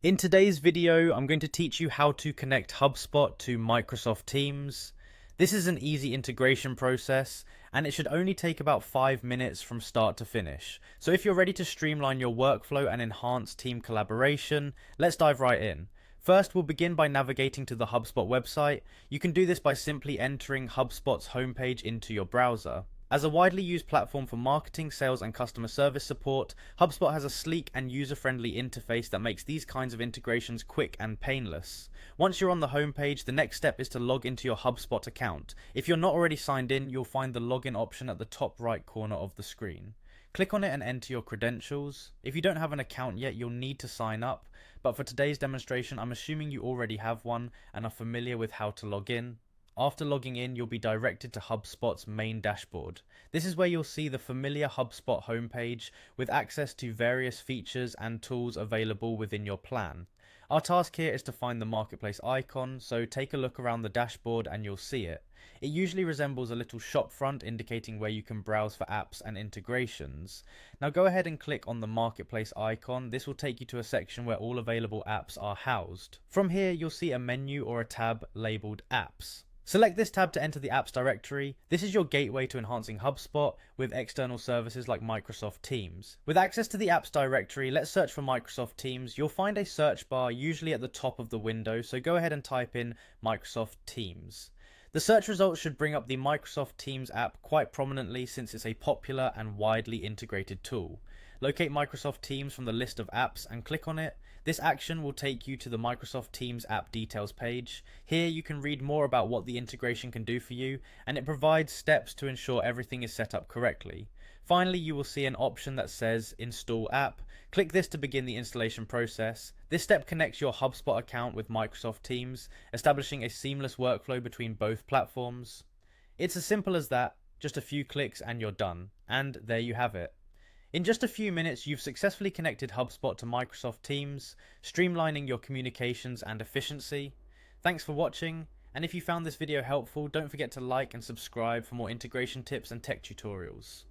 In today's video, I'm going to teach you how to connect Hubspot to Microsoft Teams. This is an easy integration process, and it should only take about 5 minutes from start to finish. So if you're ready to streamline your workflow and enhance team collaboration, let's dive right in. First, we'll begin by navigating to the HubSpot website. You can do this by simply entering HubSpot's homepage into your browser. As a widely used platform for marketing, sales, and customer service support, HubSpot has a sleek and user-friendly interface that makes these kinds of integrations quick and painless. Once you're on the homepage, the next step is to log into your HubSpot account. If you're not already signed in, you'll find the login option at the top right corner of the screen. Click on it and enter your credentials. If you don't have an account yet, you'll need to sign up, but for today's demonstration, I'm assuming you already have one and are familiar with how to log in. After logging in, you'll be directed to HubSpot's main dashboard. This is where you'll see the familiar HubSpot homepage with access to various features and tools available within your plan. Our task here is to find the marketplace icon, so take a look around the dashboard and you'll see it. It usually resembles a little shop front indicating where you can browse for apps and integrations. Now go ahead and click on the marketplace icon. This will take you to a section where all available apps are housed. From here, you'll see a menu or a tab labeled Apps. Select this tab to enter the apps directory. This is your gateway to enhancing HubSpot with external services like Microsoft Teams. With access to the apps directory, let's search for Microsoft Teams. You'll find a search bar usually at the top of the window, so go ahead and type in Microsoft Teams. The search results should bring up the Microsoft Teams app quite prominently since it's a popular and widely integrated tool. Locate Microsoft Teams from the list of apps and click on it. This action will take you to the Microsoft Teams app details page. Here you can read more about what the integration can do for you, and it provides steps to ensure everything is set up correctly. Finally, you will see an option that says Install App. Click this to begin the installation process. This step connects your HubSpot account with Microsoft Teams, establishing a seamless workflow between both platforms. It's as simple as that, just a few clicks and you're done. And there you have it. In just a few minutes, you've successfully connected HubSpot to Microsoft Teams, streamlining your communications and efficiency. Thanks for watching, and if you found this video helpful, don't forget to like and subscribe for more integration tips and tech tutorials.